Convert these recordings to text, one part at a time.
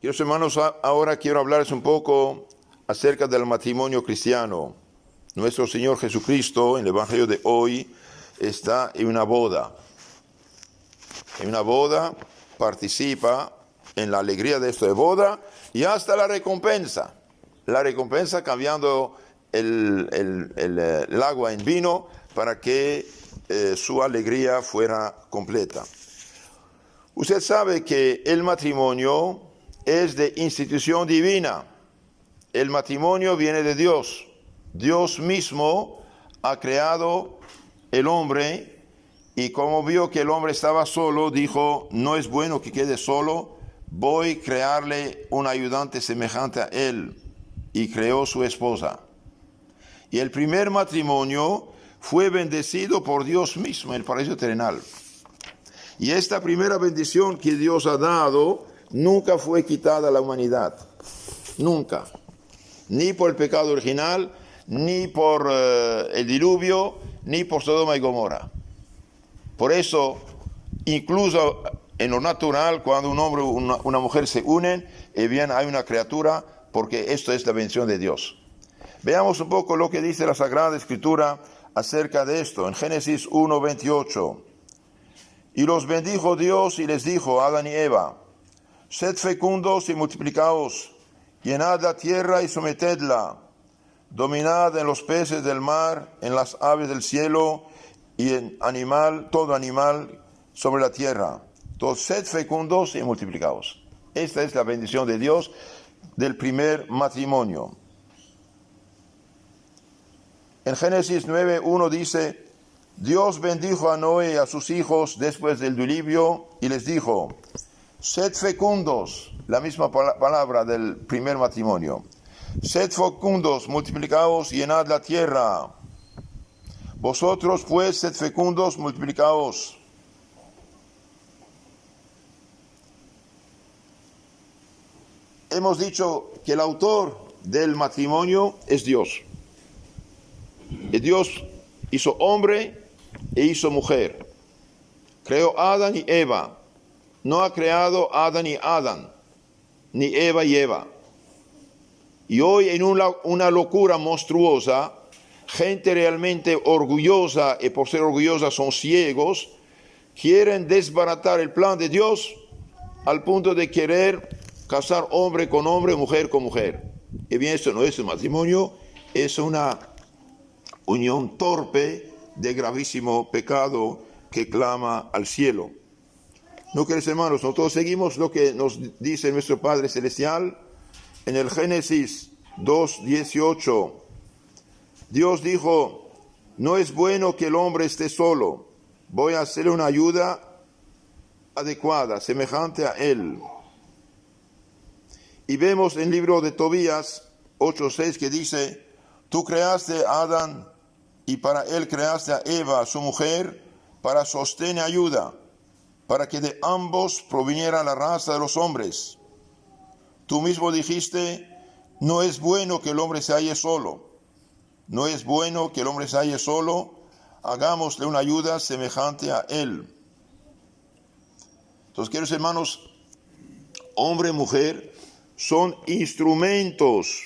Queridos hermanos, ahora quiero hablarles un poco acerca del matrimonio cristiano. Nuestro Señor Jesucristo, en el Evangelio de hoy, está en una boda. En una boda participa en la alegría de esta boda y hasta la recompensa. La recompensa cambiando el agua en vino para que su alegría fuera completa. Usted sabe que el matrimonio es de institución divina. El matrimonio viene de Dios. Dios mismo ha creado el hombre y como vio que el hombre estaba solo, dijo, no es bueno que quede solo, voy a crearle un ayudante semejante a él. Y creó su esposa. Y el primer matrimonio fue bendecido por Dios mismo en el paraíso terrenal. Y esta primera bendición que Dios ha dado nunca fue quitada a la humanidad. Nunca. Ni por el pecado original, ni por el diluvio, ni por Sodoma y Gomorra. Por eso, incluso en lo natural, cuando un hombre y una mujer se unen, bien hay una criatura, porque esto es la bendición de Dios. Veamos un poco lo que dice la Sagrada Escritura acerca de esto. En Génesis 1:28. Y los bendijo Dios y les dijo a Adán y Eva, sed fecundos y multiplicaos, llenad la tierra y sometedla, dominad en los peces del mar, en las aves del cielo y en todo animal sobre la tierra. Entonces, sed fecundos y multiplicaos. Esta es la bendición de Dios del primer matrimonio. En Génesis 9:1 dice, Dios bendijo a Noé y a sus hijos después del diluvio y les dijo, sed fecundos, la misma palabra del primer matrimonio, sed fecundos, multiplicaos y llenad la tierra. Vosotros pues sed fecundos, multiplicaos. Hemos dicho que el autor del matrimonio es Dios. Y Dios hizo hombre e hizo mujer. Creó Adán y Eva. No ha creado Adán y Adán, ni Eva y Eva. Y hoy en una locura monstruosa, gente realmente orgullosa y por ser orgullosa son ciegos, quieren desbaratar el plan de Dios al punto de querer casar hombre con hombre, mujer con mujer. Y bien, esto no es un matrimonio, es una unión torpe de gravísimo pecado que clama al cielo. No, queridos hermanos, nosotros seguimos lo que nos dice nuestro Padre Celestial en el Génesis 2:18. Dios dijo, no es bueno que el hombre esté solo, voy a hacerle una ayuda adecuada, semejante a él. Y vemos en el libro de Tobías 8:6 que dice, tú creaste a Adán y para él creaste a Eva, su mujer, para sostén y ayuda, para que de ambos proviniera la raza de los hombres. Tú mismo dijiste, no es bueno que el hombre se halle solo. No es bueno que el hombre se halle solo, hagámosle una ayuda semejante a él. Entonces, queridos hermanos, hombre y mujer son instrumentos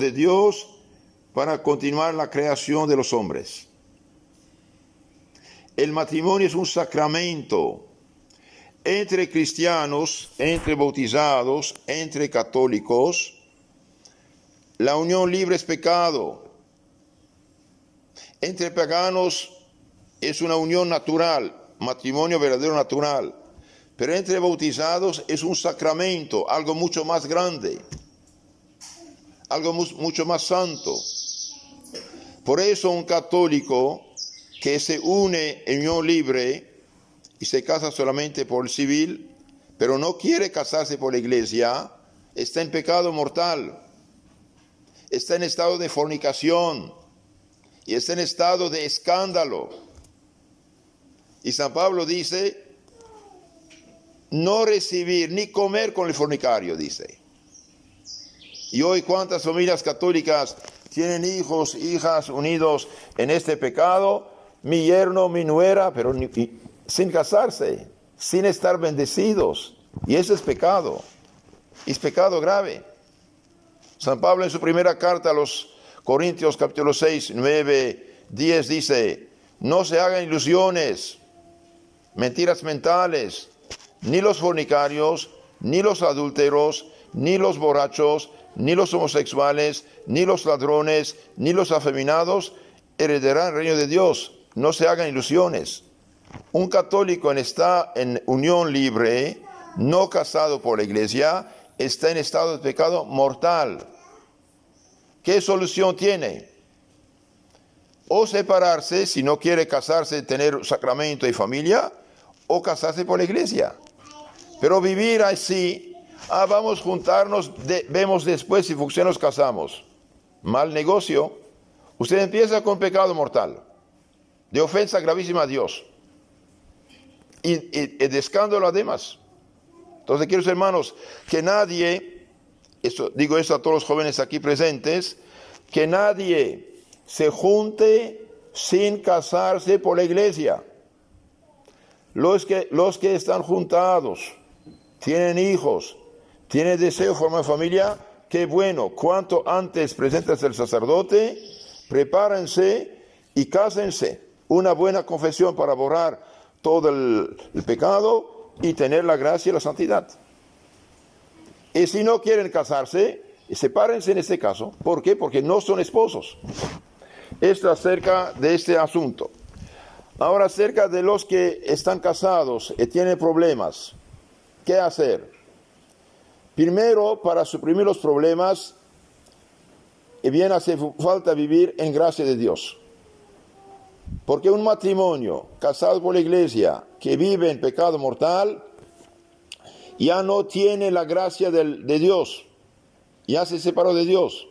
de Dios para continuar la creación de los hombres. El matrimonio es un sacramento entre cristianos, entre bautizados, entre católicos. La unión libre es pecado. Entre paganos es una unión natural, matrimonio verdadero natural. Pero entre bautizados es un sacramento, algo mucho más grande, algo mucho más santo. Por eso un católico que se une en unión libre y se casa solamente por el civil, pero no quiere casarse por la iglesia, está en pecado mortal, está en estado de fornicación y está en estado de escándalo. Y San Pablo dice, no recibir ni comer con el fornicario, dice. Y hoy cuántas familias católicas tienen hijos, hijas unidos en este pecado, mi yerno, mi nuera, pero sin casarse, sin estar bendecidos. Y eso es pecado. Es pecado grave. San Pablo en su primera carta a los Corintios, capítulo 6, 9, 10, dice: no se hagan ilusiones, mentiras mentales, ni los fornicarios, ni los adúlteros, ni los borrachos, ni los homosexuales, ni los ladrones, ni los afeminados heredarán el reino de Dios. No se hagan ilusiones. Un católico está en unión libre, no casado por la iglesia, está en estado de pecado mortal. ¿Qué solución tiene? O separarse si no quiere casarse, tener sacramento y familia, o casarse por la iglesia. Pero vivir así, vamos a juntarnos, vemos después si funciona, nos casamos. Mal negocio. Usted empieza con pecado mortal, de ofensa gravísima a Dios, y de escándalo además. Entonces, queridos hermanos, que nadie, digo esto a todos los jóvenes aquí presentes, que nadie se junte sin casarse por la iglesia. Los que están juntados, tienen hijos, tienen deseo de formar familia, qué bueno. Cuanto antes preséntense al sacerdote, prepárense y cásense. Una buena confesión para borrar todo el pecado y tener la gracia y la santidad. Y si no quieren casarse, sepárense en este caso. ¿Por qué? Porque no son esposos. Esto acerca de este asunto. Ahora, acerca de los que están casados y tienen problemas, ¿qué hacer? Primero, para suprimir los problemas, bien hace falta vivir en gracia de Dios. Porque un matrimonio casado por la iglesia que vive en pecado mortal ya no tiene la gracia de Dios, ya se separó de Dios,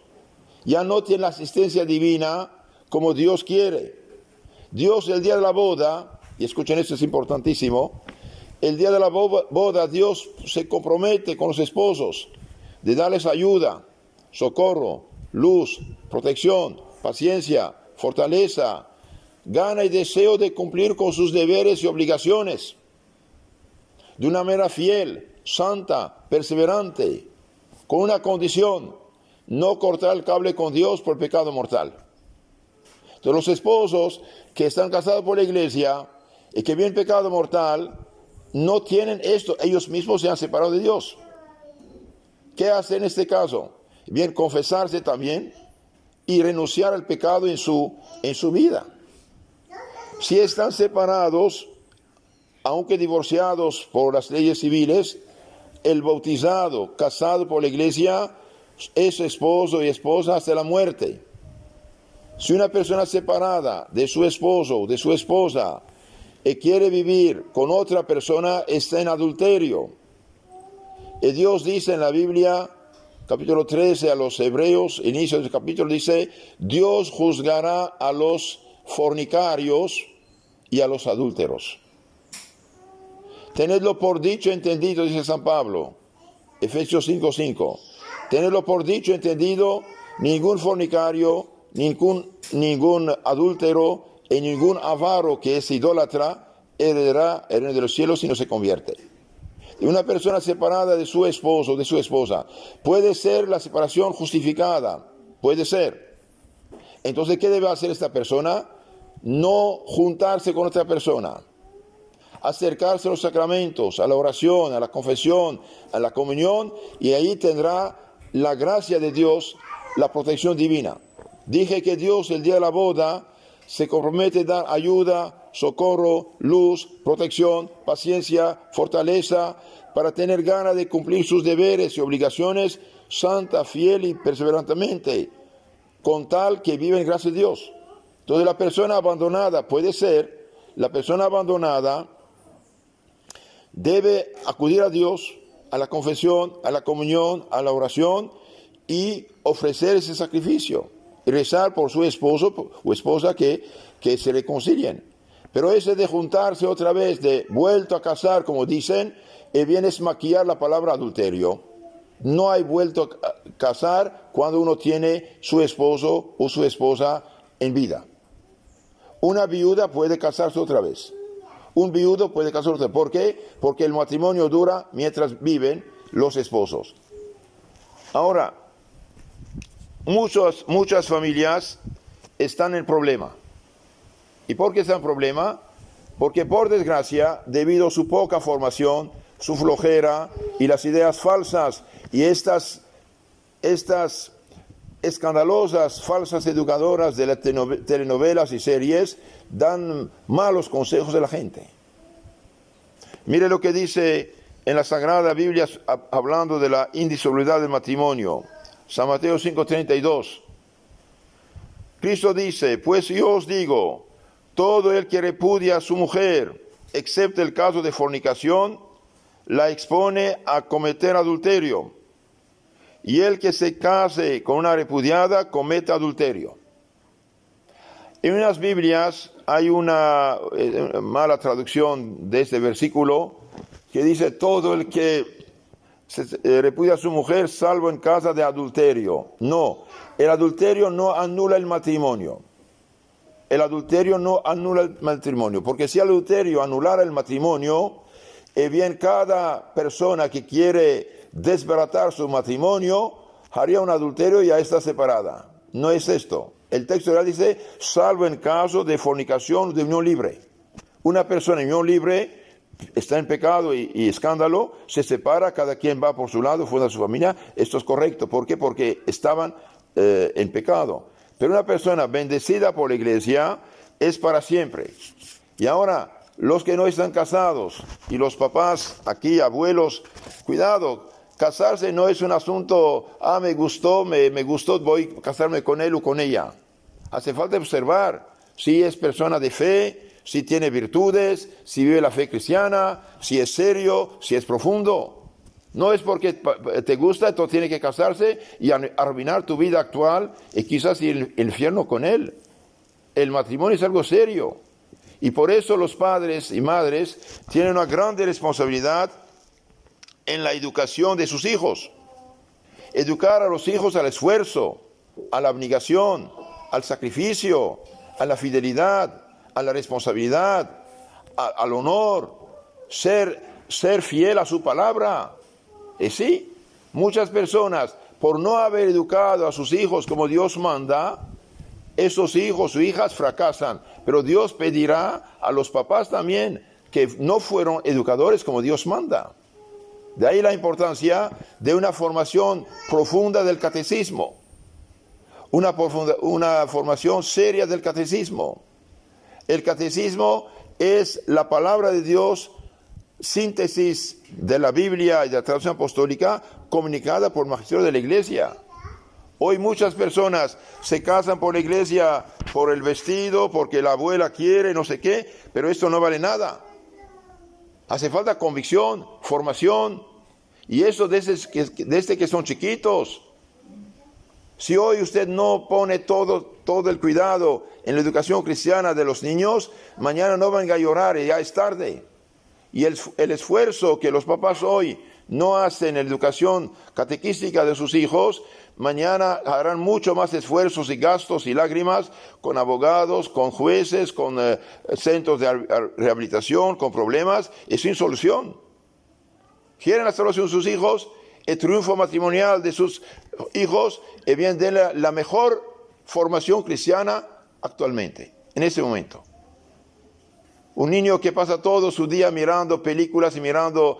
ya no tiene la asistencia divina como Dios quiere. Dios, el día de la boda, y escuchen esto, es importantísimo, el día de la boda Dios se compromete con los esposos de darles ayuda, socorro, luz, protección, paciencia, fortaleza, gana y deseo de cumplir con sus deberes y obligaciones de una manera fiel, santa, perseverante, con una condición: no cortar el cable con Dios por pecado mortal. Entonces, los esposos que están casados por la iglesia y que viven pecado mortal no tienen esto, ellos mismos se han separado de Dios. ¿Qué hace en este caso? Bien, confesarse también y renunciar al pecado en su vida. Si están separados, aunque divorciados por las leyes civiles, el bautizado, casado por la iglesia, es esposo y esposa hasta la muerte. Si una persona separada de su esposo o de su esposa y quiere vivir con otra persona, está en adulterio. Y Dios dice en la Biblia, capítulo 13, a los hebreos, inicio del capítulo, dice: Dios juzgará a los fornicarios y a los adúlteros. Tenedlo por dicho, entendido, dice San Pablo, Efesios 5:5. Tenedlo por dicho, entendido: ningún fornicario, ningún adúltero y ningún avaro que es idólatra heredará el reino de los cielos si no se convierte. Y una persona separada de su esposo o de su esposa, puede ser la separación justificada, puede ser. Entonces, ¿qué debe hacer esta persona? No juntarse con otra persona, acercarse a los sacramentos, a la oración, a la confesión, a la comunión, y ahí tendrá la gracia de Dios, la protección divina. Dije que Dios, el día de la boda, se compromete a dar ayuda, socorro, luz, protección, paciencia, fortaleza, para tener ganas de cumplir sus deberes y obligaciones santa, fiel y perseverantemente, con tal que vive en gracia de Dios. Entonces, la persona abandonada la persona abandonada debe acudir a Dios, a la confesión, a la comunión, a la oración, y ofrecer ese sacrificio y rezar por su esposo o esposa que se reconcilien. Pero ese de juntarse otra vez, de vuelto a casar, como dicen, bien es maquillar la palabra adulterio. No hay vuelto a casar cuando uno tiene su esposo o su esposa en vida. Una viuda puede casarse otra vez. Un viudo puede casarse otra vez. ¿Por qué? Porque el matrimonio dura mientras viven los esposos. Ahora, muchas familias están en problema. ¿Y por qué están en problema? Porque por desgracia, debido a su poca formación, su flojera y las ideas falsas y estas escandalosas, falsas educadoras de las telenovelas y series dan malos consejos a la gente. Mire lo que dice en la Sagrada Biblia hablando de la indisolubilidad del matrimonio. San Mateo 5:32. Cristo dice, pues yo os digo, todo el que repudia a su mujer, excepto el caso de fornicación, la expone a cometer adulterio. Y el que se case con una repudiada, comete adulterio. En unas Biblias hay una mala traducción de este versículo que dice, todo el que repudia a su mujer, salvo en caso de adulterio. No, el adulterio no anula el matrimonio. El adulterio no anula el matrimonio, porque si el adulterio anulara el matrimonio, bien cada persona que quiere desbaratar su matrimonio haría un adulterio y ya está separada. No es esto. El texto real dice, salvo en caso de fornicación de unión libre. Una persona en unión libre está en pecado y escándalo, se separa, cada quien va por su lado, funda su familia. Esto es correcto. ¿Por qué? Porque estaban en pecado. Pero una persona bendecida por la iglesia es para siempre. Y ahora, los que no están casados y los papás, aquí abuelos, cuidado. Casarse no es un asunto, me gustó, voy a casarme con él o con ella. Hace falta observar si es persona de fe, si tiene virtudes, si vive la fe cristiana, si es serio, si es profundo. No es porque te gusta, entonces tiene que casarse y arruinar tu vida actual y quizás ir al infierno con él. El matrimonio es algo serio. Y por eso los padres y madres tienen una grande responsabilidad en la educación de sus hijos. Educar a los hijos al esfuerzo, a la abnegación, al sacrificio, a la fidelidad, a la responsabilidad, al honor, ser fiel a su palabra. Y sí, muchas personas, por no haber educado a sus hijos como Dios manda, esos hijos o hijas fracasan. Pero Dios pedirá a los papás también que no fueron educadores como Dios manda. De ahí la importancia de una formación profunda del catecismo, una formación seria del catecismo. El catecismo es la palabra de Dios, síntesis de la Biblia y de la traducción apostólica, comunicada por el magisterio de la iglesia. Hoy muchas personas se casan por la iglesia, por el vestido, porque la abuela quiere, no sé qué, pero esto no vale nada. Hace falta convicción, formación, y eso desde que son chiquitos. Si hoy usted no pone todo el cuidado en la educación cristiana de los niños, mañana no van a llorar y ya es tarde. Y el esfuerzo que los papás hoy no hacen en la educación catequística de sus hijos, mañana harán mucho más esfuerzos y gastos y lágrimas con abogados, con jueces, con centros de rehabilitación, con problemas y sin solución. ¿Quieren la salvación de sus hijos? El triunfo matrimonial de sus hijos, y bien den la mejor formación cristiana actualmente, en ese momento. Un niño que pasa todo su día mirando películas y mirando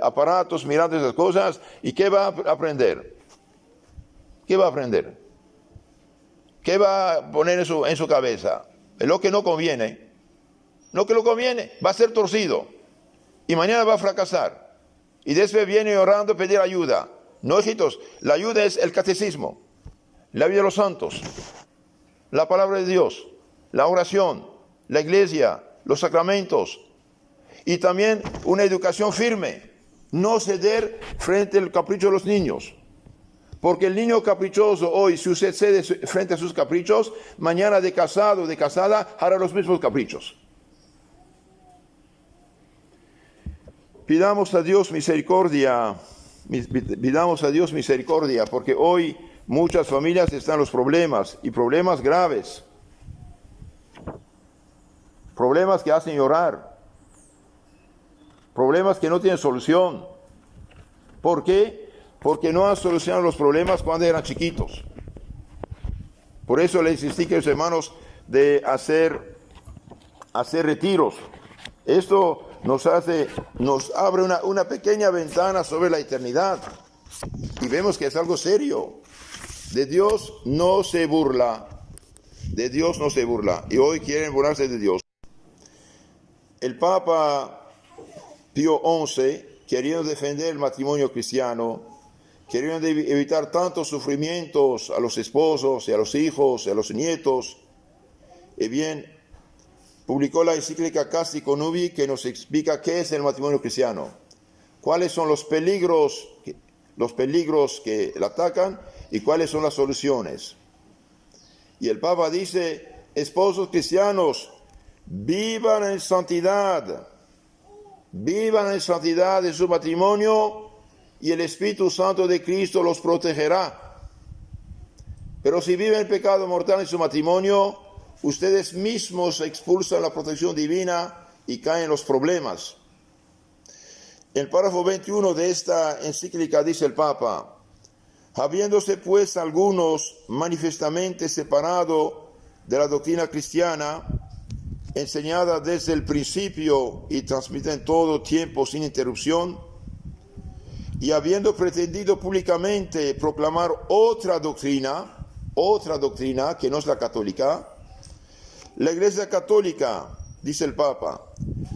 aparatos, mirando esas cosas, ¿y qué va a aprender? ¿Qué va a aprender? ¿Qué va a poner en su cabeza? Lo que no conviene. Lo que no conviene va a ser torcido. Y mañana va a fracasar. Y después viene orando a pedir ayuda. No, hijitos, la ayuda es el catecismo, la vida de los santos, la palabra de Dios, la oración, la iglesia, los sacramentos. Y también una educación firme. No ceder frente al capricho de los niños. Porque el niño caprichoso hoy, si usted cede frente a sus caprichos, mañana de casado o de casada hará los mismos caprichos. Pidamos a Dios misericordia, porque hoy muchas familias están en los problemas, y problemas graves. Problemas que hacen llorar. Problemas que no tienen solución. ¿Por qué? porque no han solucionado los problemas cuando eran chiquitos. Por eso les insistí, queridos hermanos, de hacer retiros. Esto nos abre una pequeña ventana sobre la eternidad. Y vemos que es algo serio. De Dios no se burla. De Dios no se burla. Y hoy quieren burlarse de Dios. El Papa Pío XI, queriendo defender el matrimonio cristiano, queriendo evitar tantos sufrimientos a los esposos y a los hijos y a los nietos, publicó la encíclica Casti Connubii, que nos explica qué es el matrimonio cristiano, cuáles son los peligros que la atacan y cuáles son las soluciones. Y el Papa dice: esposos cristianos, vivan en santidad de su matrimonio y el Espíritu Santo de Cristo los protegerá. Pero si viven el pecado mortal en su matrimonio, ustedes mismos expulsan la protección divina y caen en los problemas. En el párrafo 21 de esta encíclica dice el Papa: habiéndose pues algunos manifiestamente separado de la doctrina cristiana, enseñada desde el principio y transmitida en todo tiempo sin interrupción, y habiendo pretendido públicamente proclamar otra doctrina que no es la católica, la Iglesia Católica, dice el Papa,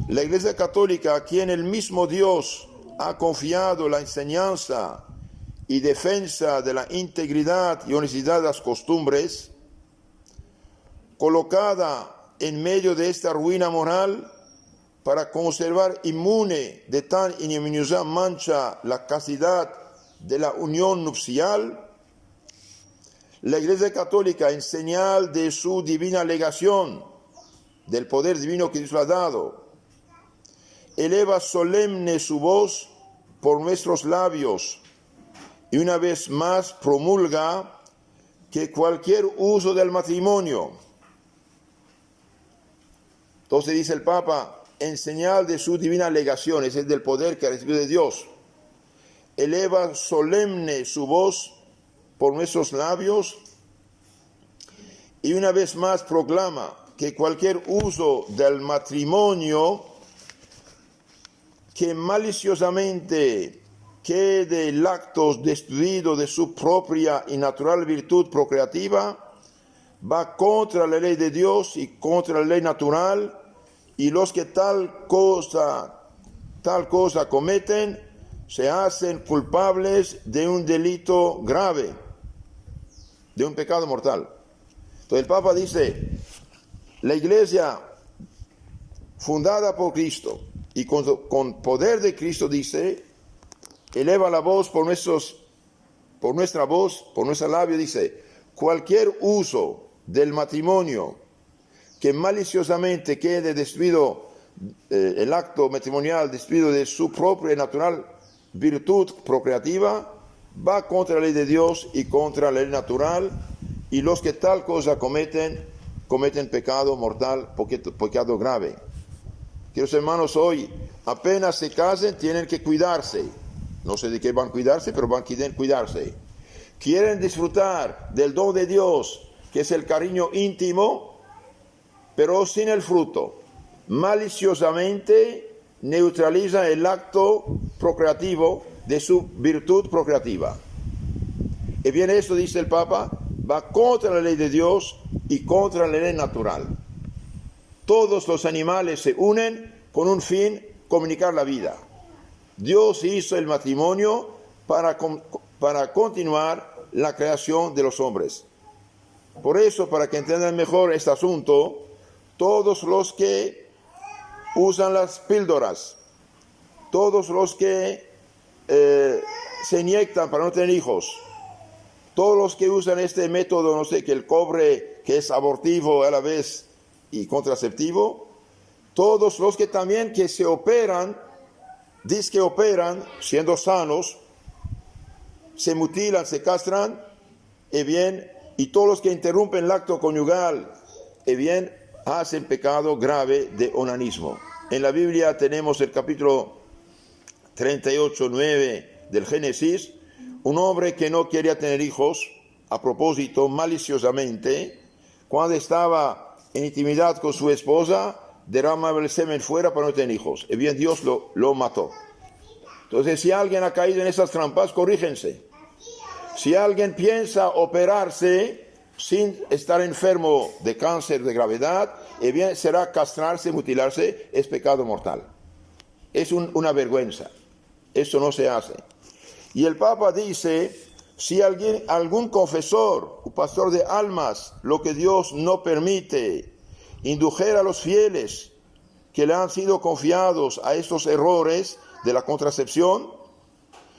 la Iglesia Católica, a quien el mismo Dios ha confiado la enseñanza y defensa de la integridad y honestidad de las costumbres, colocada en medio de esta ruina moral para conservar inmune de tan ignominiosa mancha la castidad de la unión nupcial, la Iglesia Católica, en señal de su divina legación, del poder divino que Dios le ha dado, eleva solemne su voz por nuestros labios y una vez más promulga que cualquier uso del matrimonio, entonces dice el Papa, en señal de su divina legación, es el del poder que ha recibido de Dios, eleva solemne su voz por nuestros labios y una vez más proclama que cualquier uso del matrimonio que maliciosamente quede el acto destruido de su propia y natural virtud procreativa va contra la ley de Dios y contra la ley natural, y los que tal cosa cometen se hacen culpables de un delito grave, de un pecado mortal. Entonces el Papa dice: la Iglesia fundada por Cristo y con poder de Cristo, dice, eleva la voz por nuestra labio, dice: cualquier uso del matrimonio que maliciosamente quede destruido, el acto matrimonial destruido de su propia y natural virtud procreativa, va contra la ley de Dios y contra la ley natural, y los que tal cosa cometen pecado mortal, pecado grave. Queridos hermanos, hoy apenas se casen tienen que cuidarse. No sé de qué van a cuidarse, pero van a cuidarse. Quieren disfrutar del don de Dios, que es el cariño íntimo, pero sin el fruto. Maliciosamente neutraliza el acto procreativo de su virtud procreativa. Y bien, esto, dice el Papa, va contra la ley de Dios y contra la ley natural. Todos los animales se unen con un fin: comunicar la vida. Dios hizo el matrimonio para continuar la creación de los hombres. Por eso, para que entiendan mejor este asunto, todos los que usan las píldoras, todos los que se inyectan para no tener hijos, todos los que usan este método, no sé, que el cobre, que es abortivo a la vez y contraceptivo, todos los que también que se operan, dicen que operan siendo sanos, se mutilan, se castran, y todos los que interrumpen el acto conyugal, hacen pecado grave de onanismo. En la Biblia tenemos el capítulo 38:9 del Génesis, un hombre que no quería tener hijos, a propósito, maliciosamente, cuando estaba en intimidad con su esposa, derramaba el semen fuera para no tener hijos. Y bien, Dios lo mató. Entonces, si alguien ha caído en esas trampas, corrígense. Si alguien piensa operarse sin estar enfermo de cáncer de gravedad, y bien, será castrarse, mutilarse, es pecado mortal. Es una vergüenza. Eso no se hace. Y el Papa dice, si algún confesor o pastor de almas, lo que Dios no permite, indujera a los fieles que le han sido confiados a estos errores de la contracepción,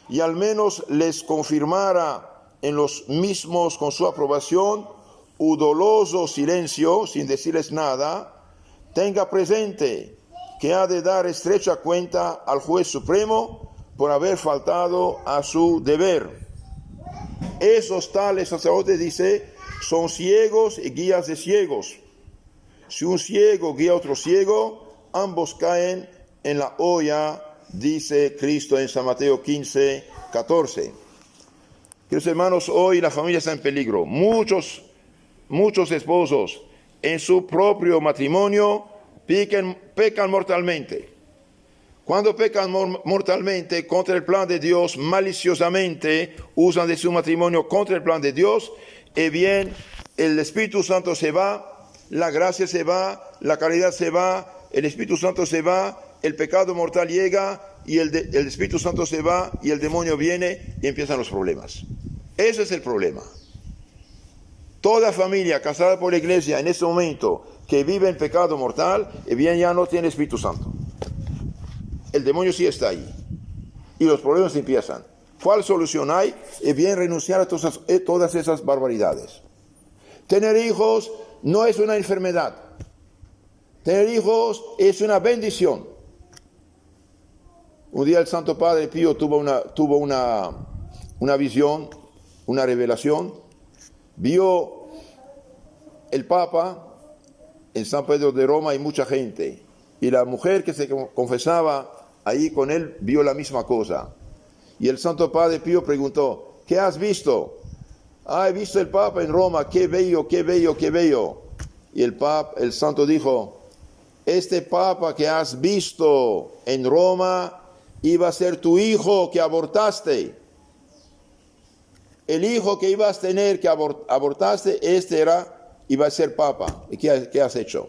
y al menos les confirmara en los mismos con su aprobación u doloso silencio, sin decirles nada, tenga presente que ha de dar estrecha cuenta al juez supremo por haber faltado a su deber. Esos tales sacerdotes, dice, son ciegos y guías de ciegos. Si un ciego guía a otro ciego, ambos caen en la olla, dice Cristo en San Mateo 15, 14. Queridos hermanos, hoy la familia está en peligro. Muchos esposos en su propio matrimonio pecan mortalmente. Cuando pecan mortalmente contra el plan de Dios, maliciosamente usan de su matrimonio contra el plan de Dios, y bien, el Espíritu Santo se va, la gracia se va, la caridad se va, el Espíritu Santo se va, el pecado mortal llega, y el Espíritu Santo se va, y el demonio viene, y empiezan los problemas. Ese es el problema. Toda familia casada por la iglesia en este momento que vive en pecado mortal, y bien, ya no tiene Espíritu Santo. El demonio sí está ahí. Y los problemas empiezan. ¿Cuál solución hay? Es bien renunciar a todas esas barbaridades. Tener hijos no es una enfermedad. Tener hijos es una bendición. Un día el Santo Padre Pío tuvo una visión, una revelación. Vio el Papa en San Pedro de Roma y mucha gente. Y la mujer que se confesaba ahí con él vio la misma cosa. Y el Santo Padre Pío preguntó, ¿qué has visto? He visto el Papa en Roma, qué bello, qué bello, qué bello. Y el Santo dijo, este Papa que has visto en Roma iba a ser tu hijo que abortaste. El hijo que ibas a tener que abortaste, iba a ser Papa. ¿Y qué has hecho?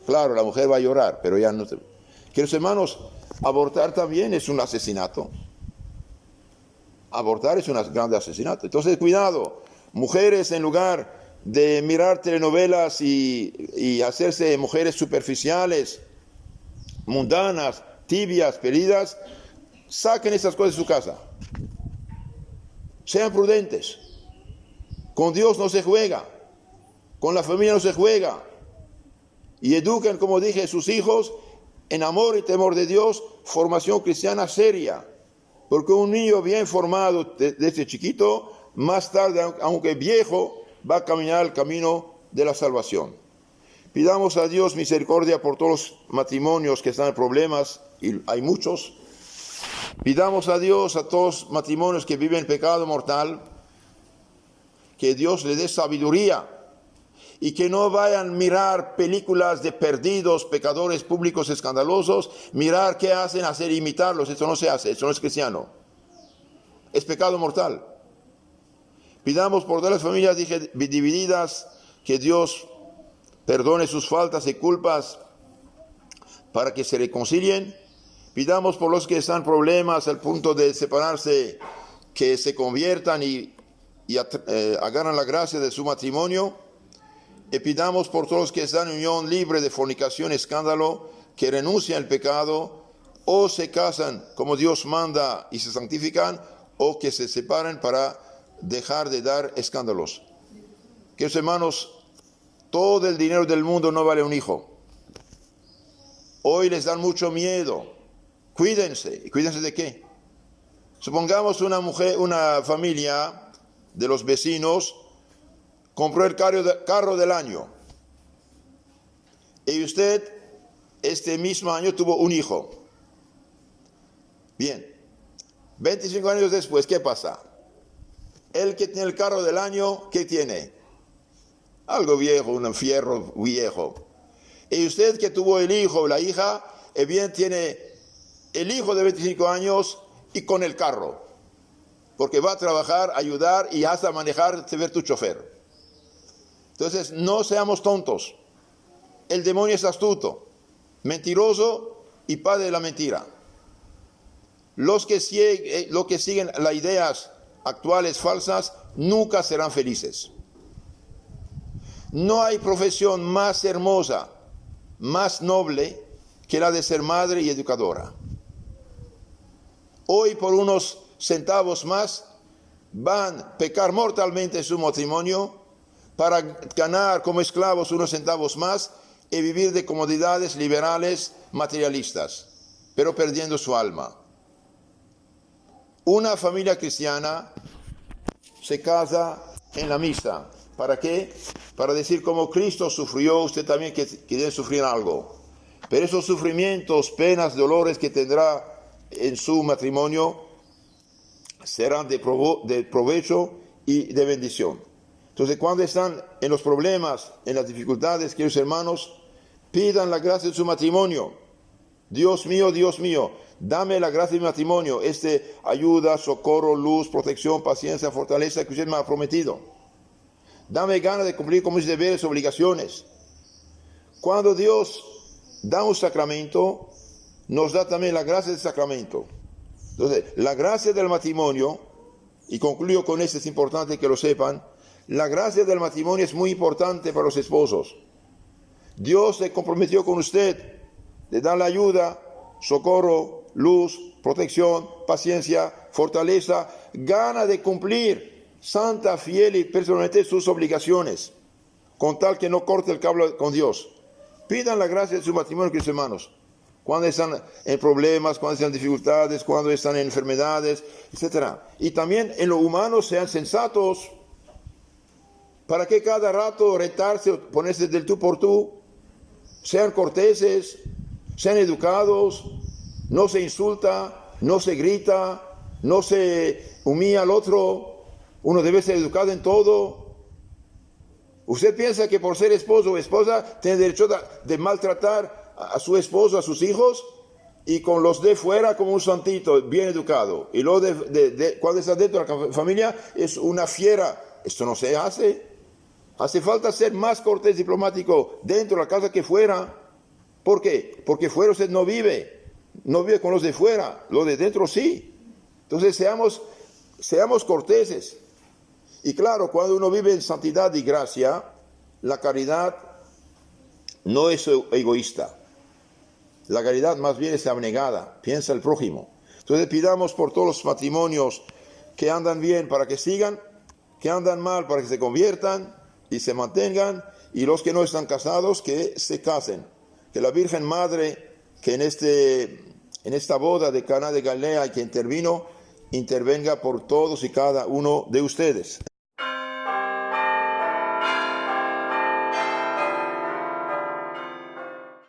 Claro, la mujer va a llorar, pero ya no te... Queridos hermanos, abortar también es un asesinato. Abortar es un gran asesinato. Entonces, cuidado. Mujeres, en lugar de mirar telenovelas y hacerse mujeres superficiales, mundanas, tibias, pedidas, saquen esas cosas de su casa. Sean prudentes. Con Dios no se juega. Con la familia no se juega. Y eduquen, como dije, sus hijos en amor y temor de Dios, formación cristiana seria. Porque un niño bien formado desde chiquito, más tarde, aunque viejo, va a caminar el camino de la salvación. Pidamos a Dios misericordia por todos los matrimonios que están en problemas, y hay muchos. Pidamos a Dios a todos los matrimonios que viven pecado mortal, que Dios les dé sabiduría, y que no vayan a mirar películas de perdidos, pecadores públicos escandalosos, mirar qué hacen, hacer imitarlos. Eso no se hace, eso no es cristiano. Es pecado mortal. Pidamos por todas las familias divididas que Dios perdone sus faltas y culpas para que se reconcilien. Pidamos por los que están en problemas al punto de separarse, que se conviertan y agarran la gracia de su matrimonio. Y pidamos por todos los que están en unión libre de fornicación y escándalo, que renuncian al pecado, o se casan como Dios manda y se santifican, o que se separen para dejar de dar escándalos. Queridos hermanos, todo el dinero del mundo no vale un hijo. Hoy les dan mucho miedo. Cuídense. ¿Y cuídense de qué? Supongamos una familia de los vecinos compró el carro del año. Y usted, este mismo año, tuvo un hijo. Bien. 25 años después, ¿qué pasa? El que tiene el carro del año, ¿qué tiene? Algo viejo, un fierro viejo. Y usted que tuvo el hijo o la hija, bien tiene el hijo de 25 años y con el carro. Porque va a trabajar, ayudar y hasta manejar, ser tu chofer. Entonces, no seamos tontos. El demonio es astuto, mentiroso y padre de la mentira. Los que siguen las ideas actuales falsas nunca serán felices. No hay profesión más hermosa, más noble que la de ser madre y educadora. Hoy por unos centavos más van a pecar mortalmente en su matrimonio para ganar como esclavos unos centavos más y vivir de comodidades liberales materialistas, pero perdiendo su alma. Una familia cristiana se casa en la misa. ¿Para qué? Para decir como Cristo sufrió, usted también quiere sufrir algo. Pero esos sufrimientos, penas, dolores que tendrá en su matrimonio serán de provecho y de bendición. Entonces, cuando están en los problemas, en las dificultades, queridos hermanos, pidan la gracia de su matrimonio. Dios mío, dame la gracia de mi matrimonio, ayuda, socorro, luz, protección, paciencia, fortaleza que usted me ha prometido. Dame ganas de cumplir con mis deberes, obligaciones. Cuando Dios da un sacramento, nos da también la gracia del sacramento. Entonces, la gracia del matrimonio, y concluyo con esto, es importante que lo sepan, la gracia del matrimonio es muy importante para los esposos. Dios se comprometió con usted de darle ayuda, socorro, luz, protección, paciencia, fortaleza, gana de cumplir santa, fiel y personalmente sus obligaciones, con tal que no corte el cable con Dios. Pidan la gracia de su matrimonio, queridos hermanos, cuando están en problemas, cuando están en dificultades, cuando están en enfermedades, etc. Y también en lo humano sean sensatos. ¿Para qué cada rato retarse o ponerse del tú por tú? Sean corteses, sean educados, no se insulta, no se grita, no se humilla al otro. Uno debe ser educado en todo. ¿Usted piensa que por ser esposo o esposa tiene derecho de maltratar a su esposo, a sus hijos? Y con los de fuera como un santito, bien educado. Y luego cuando está dentro de la familia es una fiera. Esto no se hace. Hace falta ser más cortés, diplomático dentro de la casa que fuera. ¿Por qué? Porque fuera usted no vive con los de fuera, los de dentro sí. Entonces seamos corteses. Y claro, cuando uno vive en santidad y gracia, la caridad no es egoísta. La caridad más bien es abnegada, piensa el prójimo. Entonces pidamos por todos los matrimonios que andan bien para que sigan, que andan mal para que se conviertan y se mantengan, y los que no están casados que se casen. Que la Virgen Madre, que en esta boda de Caná de Galilea que intervenga por todos y cada uno de ustedes.